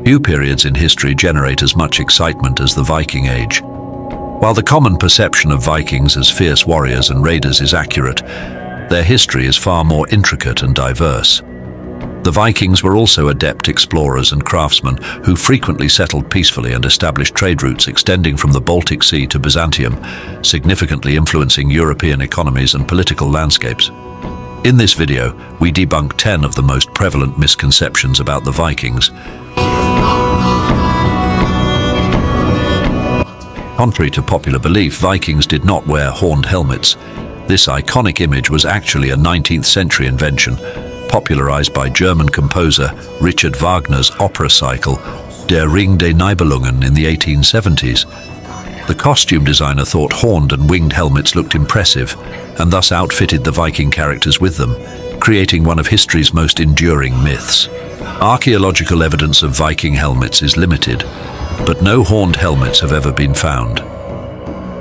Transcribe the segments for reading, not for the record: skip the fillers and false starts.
Few periods in history generate as much excitement as the Viking Age. While the common perception of Vikings as fierce warriors and raiders is accurate, their history is far more intricate and diverse. The Vikings were also adept explorers and craftsmen who frequently settled peacefully and established trade routes extending from the Baltic Sea to Byzantium, significantly influencing European economies and political landscapes. In this video, we debunk 10 of the most prevalent misconceptions about the Vikings. Contrary to popular belief, Vikings did not wear horned helmets. This iconic image was actually a 19th century invention, popularized by German composer Richard Wagner's opera cycle Der Ring der Nibelungen in the 1870s. The costume designer thought horned and winged helmets looked impressive and thus outfitted the Viking characters with them, creating one of history's most enduring myths. Archaeological evidence of Viking helmets is limited, but no horned helmets have ever been found.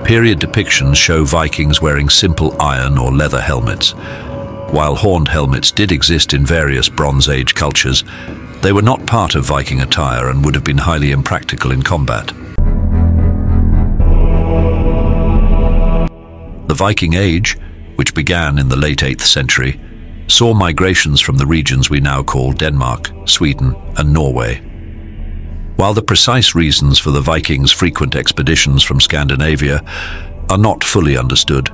Period depictions show Vikings wearing simple iron or leather helmets. While horned helmets did exist in various Bronze Age cultures, they were not part of Viking attire and would have been highly impractical in combat. The Viking Age, which began in the late 8th century, saw migrations from the regions we now call Denmark, Sweden, and Norway. While the precise reasons for the Vikings' frequent expeditions from Scandinavia are not fully understood,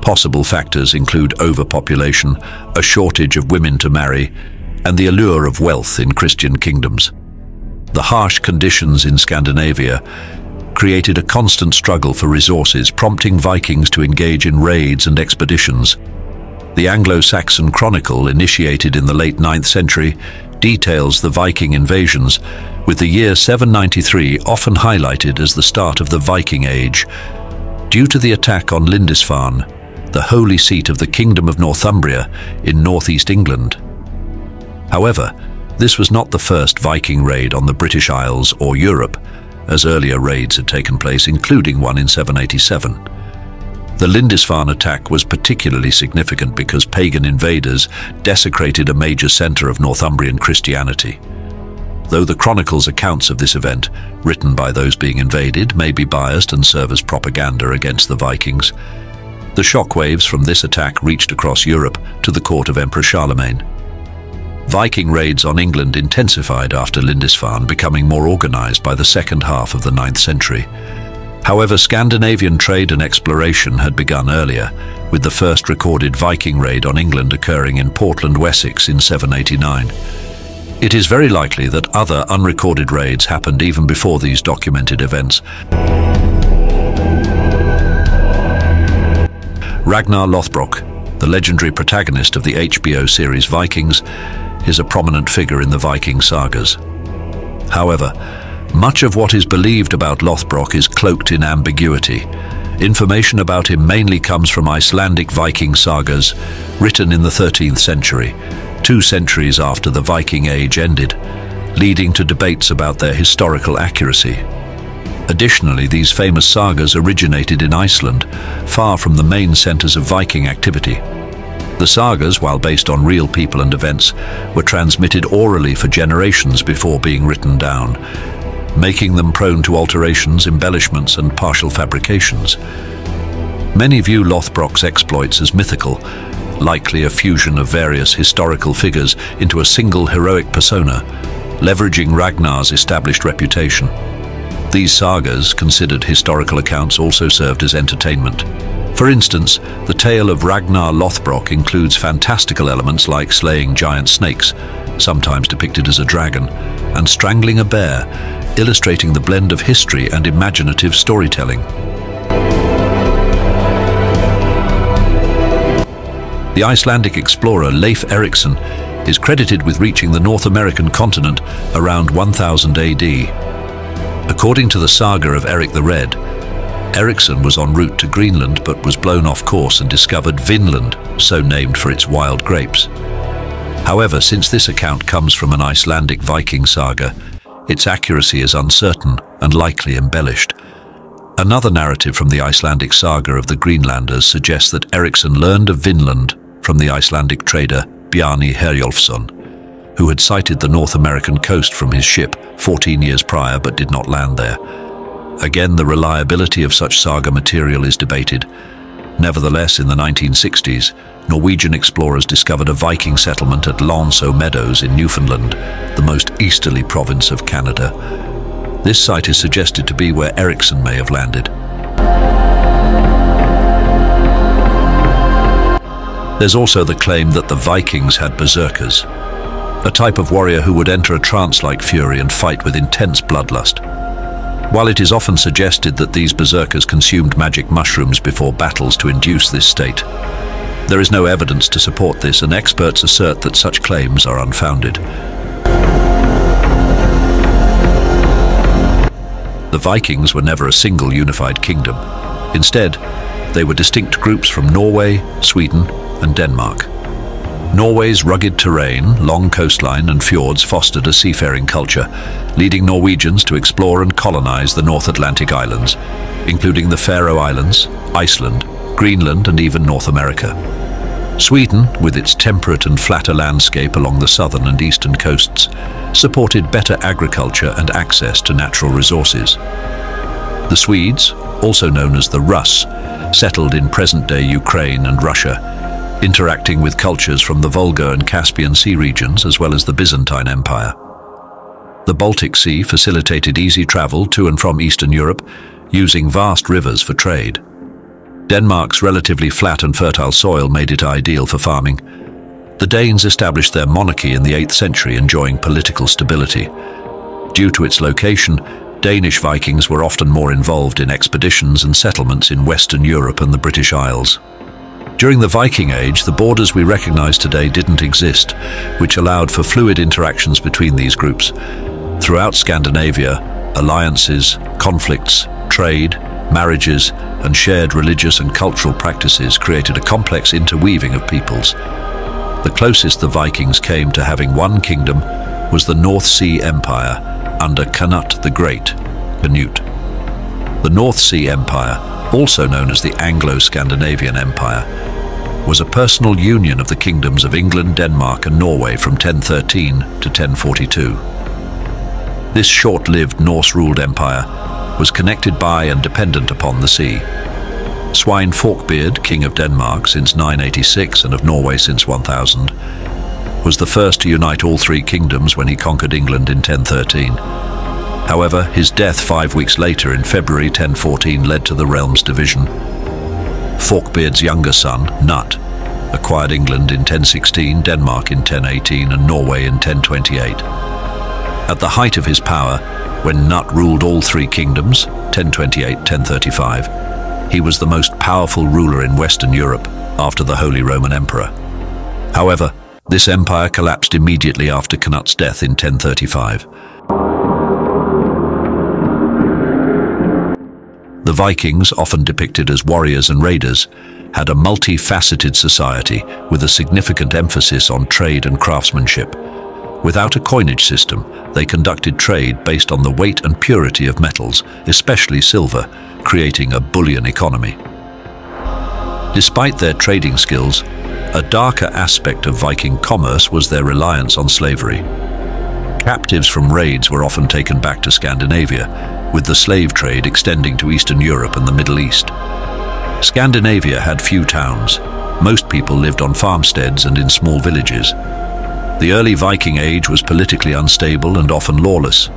possible factors include overpopulation, a shortage of women to marry, and the allure of wealth in Christian kingdoms. The harsh conditions in Scandinavia created a constant struggle for resources, prompting Vikings to engage in raids and expeditions. The Anglo-Saxon Chronicle, initiated in the late 9th century, details the Viking invasions, with the year 793 often highlighted as the start of the Viking Age, due to the attack on Lindisfarne, the holy seat of the Kingdom of Northumbria in northeast England. However, this was not the first Viking raid on the British Isles or Europe, as earlier raids had taken place, including one in 787. The Lindisfarne attack was particularly significant because pagan invaders desecrated a major center of Northumbrian Christianity. Though the Chronicle's accounts of this event, written by those being invaded, may be biased and serve as propaganda against the Vikings, the shockwaves from this attack reached across Europe to the court of Emperor Charlemagne. Viking raids on England intensified after Lindisfarne, becoming more organized by the second half of the 9th century. However, Scandinavian trade and exploration had begun earlier, with the first recorded Viking raid on England occurring in Portland, Wessex in 789. It is very likely that other unrecorded raids happened even before these documented events. Ragnar Lothbrok, the legendary protagonist of the HBO series Vikings, is a prominent figure in the Viking sagas. However, much of what is believed about Lothbrok is cloaked in ambiguity. Information about him mainly comes from Icelandic Viking sagas, written in the 13th century, 2 centuries after the Viking Age ended, leading to debates about their historical accuracy. Additionally, these famous sagas originated in Iceland, far from the main centers of Viking activity. The sagas, while based on real people and events, were transmitted orally for generations before being written down, making them prone to alterations, embellishments, and partial fabrications. Many view Lothbrok's exploits as mythical, likely a fusion of various historical figures into a single heroic persona, leveraging Ragnar's established reputation. These sagas, considered historical accounts, also served as entertainment. For instance, the tale of Ragnar Lothbrok includes fantastical elements like slaying giant snakes, sometimes depicted as a dragon, and strangling a bear, illustrating the blend of history and imaginative storytelling. The Icelandic explorer Leif Erikson is credited with reaching the North American continent around 1000 AD. According to the saga of Eric the Red, Erikson was en route to Greenland but was blown off course and discovered Vinland, so named for its wild grapes. However, since this account comes from an Icelandic Viking saga, its accuracy is uncertain and likely embellished. Another narrative from the Icelandic saga of the Greenlanders suggests that Erikson learned of Vinland from the Icelandic trader Bjarni Herjolfsson. who had sighted the North American coast from his ship 14 years prior but did not land there. Again, the reliability of such saga material is debated. Nevertheless, in the 1960s, Norwegian explorers discovered a Viking settlement at Lonso Meadows in Newfoundland, the most easterly province of Canada. This site is suggested to be where Erikson may have landed. There's also the claim that the Vikings had Berserkers, a type of warrior who would enter a trance-like fury and fight with intense bloodlust. While it is often suggested that these Berserkers consumed magic mushrooms before battles to induce this state, there is no evidence to support this, and experts assert that such claims are unfounded. The Vikings were never a single unified kingdom. Instead, they were distinct groups from Norway, Sweden, and Denmark. Norway's rugged terrain, long coastline, and fjords fostered a seafaring culture, leading Norwegians to explore and colonize the North Atlantic islands, including the Faroe Islands, Iceland, Greenland, and even North America. Sweden, with its temperate and flatter landscape along the southern and eastern coasts, supported better agriculture and access to natural resources. The Swedes, also known as the Russ, settled in present-day Ukraine and Russia, interacting with cultures from the Volga and Caspian Sea regions as well as the Byzantine Empire. The Baltic Sea facilitated easy travel to and from Eastern Europe, using vast rivers for trade. Denmark's relatively flat and fertile soil made it ideal for farming. The Danes established their monarchy in the 8th century, enjoying political stability. Due to its location, Danish Vikings were often more involved in expeditions and settlements in Western Europe and the British Isles. During the Viking Age, the borders we recognize today didn't exist, which allowed for fluid interactions between these groups. Throughout Scandinavia, alliances, conflicts, trade, marriages, and shared religious and cultural practices created a complex interweaving of peoples. The closest the Vikings came to having one kingdom was the North Sea Empire under Canute the Great, Canute. The North Sea Empire, also known as the Anglo-Scandinavian Empire, was a personal union of the kingdoms of England, Denmark, and Norway from 1013 to 1042. This short-lived Norse-ruled empire was connected by and dependent upon the sea. Svein Forkbeard, King of Denmark since 986 and of Norway since 1000, was the first to unite all three kingdoms when he conquered England in 1013. However, his death 5 weeks later in February 1014 led to the realm's division. Forkbeard's younger son, Knut, acquired England in 1016, Denmark in 1018, and Norway in 1028. At the height of his power, when Knut ruled all three kingdoms, 1028-1035, he was the most powerful ruler in Western Europe after the Holy Roman Emperor. However, this empire collapsed immediately after Knut's death in 1035. The Vikings, often depicted as warriors and raiders, had a multifaceted society with a significant emphasis on trade and craftsmanship. Without a coinage system, they conducted trade based on the weight and purity of metals, especially silver, creating a bullion economy. Despite their trading skills, a darker aspect of Viking commerce was their reliance on slavery. Captives from raids were often taken back to Scandinavia, with the slave trade extending to Eastern Europe and the Middle East. Scandinavia had few towns. Most people lived on farmsteads and in small villages. The early Viking Age was politically unstable and often lawless,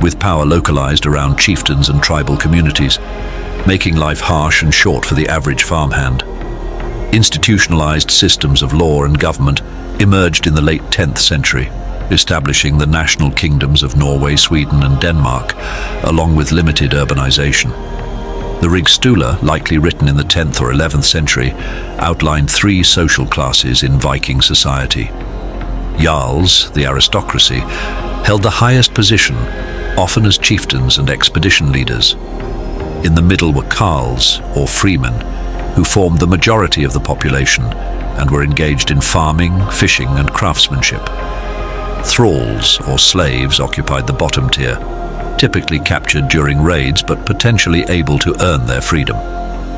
with power localized around chieftains and tribal communities, making life harsh and short for the average farmhand. Institutionalized systems of law and government emerged in the late 10th century, establishing the national kingdoms of Norway, Sweden, and Denmark, along with limited urbanization. The Rigsstula, likely written in the 10th or 11th century, outlined three social classes in Viking society. Jarls, the aristocracy, held the highest position, often as chieftains and expedition leaders. In the middle were carls, or freemen, who formed the majority of the population and were engaged in farming, fishing, and craftsmanship. Thralls, or slaves, occupied the bottom tier, typically captured during raids but potentially able to earn their freedom.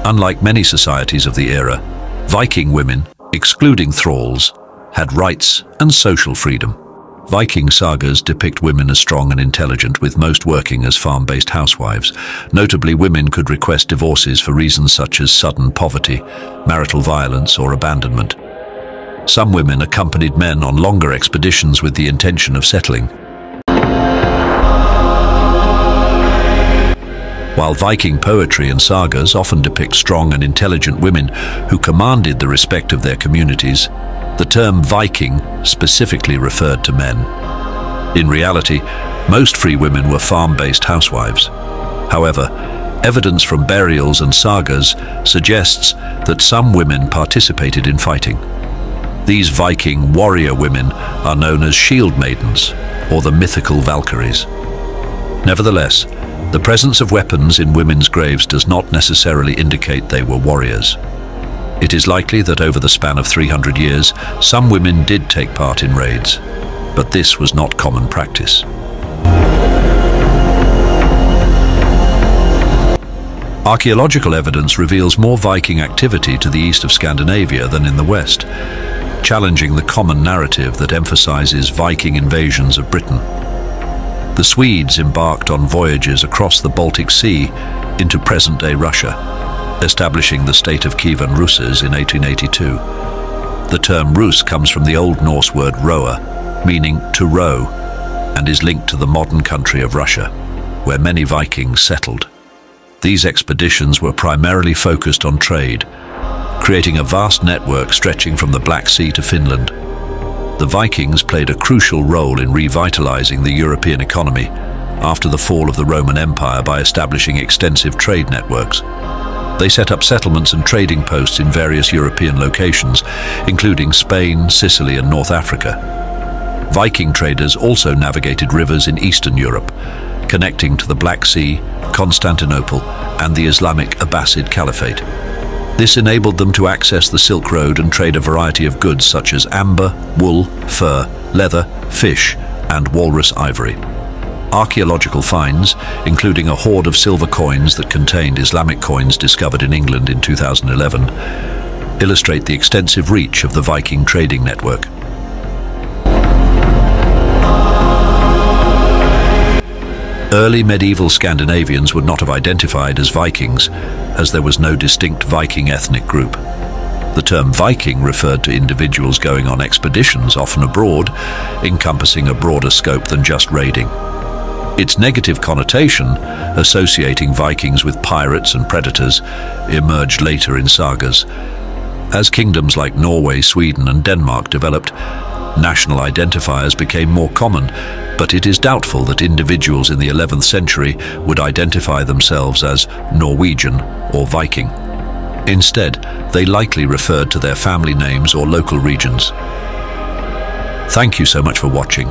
Unlike many societies of the era, Viking women, excluding thralls, had rights and social freedom. Viking sagas depict women as strong and intelligent, with most working as farm-based housewives. Notably, women could request divorces for reasons such as sudden poverty, marital violence, or abandonment. Some women accompanied men on longer expeditions with the intention of settling. While Viking poetry and sagas often depict strong and intelligent women who commanded the respect of their communities, the term Viking specifically referred to men. In reality, most free women were farm-based housewives. However, evidence from burials and sagas suggests that some women participated in fighting. These Viking warrior women are known as shield maidens, or the mythical Valkyries. Nevertheless, the presence of weapons in women's graves does not necessarily indicate they were warriors. It is likely that over the span of 300 years, some women did take part in raids, but this was not common practice. Archaeological evidence reveals more Viking activity to the east of Scandinavia than in the west, challenging the common narrative that emphasizes Viking invasions of Britain. The Swedes embarked on voyages across the Baltic Sea into present-day Russia, establishing the state of Kievan Russes in 1882. The term Rus comes from the Old Norse word roa, meaning to row, and is linked to the modern country of Russia, where many Vikings settled. These expeditions were primarily focused on trade, creating a vast network stretching from the Black Sea to Finland. The Vikings played a crucial role in revitalizing the European economy after the fall of the Roman Empire by establishing extensive trade networks. They set up settlements and trading posts in various European locations, including Spain, Sicily, and North Africa. Viking traders also navigated rivers in Eastern Europe, connecting to the Black Sea, Constantinople, and the Islamic Abbasid Caliphate. This enabled them to access the Silk Road and trade a variety of goods such as amber, wool, fur, leather, fish, and walrus ivory. Archaeological finds, including a hoard of silver coins that contained Islamic coins discovered in England in 2011, illustrate the extensive reach of the Viking trading network. Early medieval Scandinavians would not have identified as Vikings, as there was no distinct Viking ethnic group. The term Viking referred to individuals going on expeditions, often abroad, encompassing a broader scope than just raiding. Its negative connotation, associating Vikings with pirates and predators, emerged later in sagas. As kingdoms like Norway, Sweden, and Denmark developed, national identifiers became more common, but it is doubtful that individuals in the 11th century would identify themselves as Norwegian or Viking. Instead, they likely referred to their family names or local regions. Thank you so much for watching.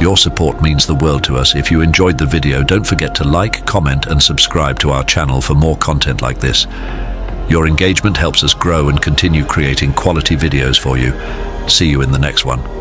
Your support means the world to us. If you enjoyed the video, don't forget to like, comment, and subscribe to our channel for more content like this. Your engagement helps us grow and continue creating quality videos for you. See you in the next one.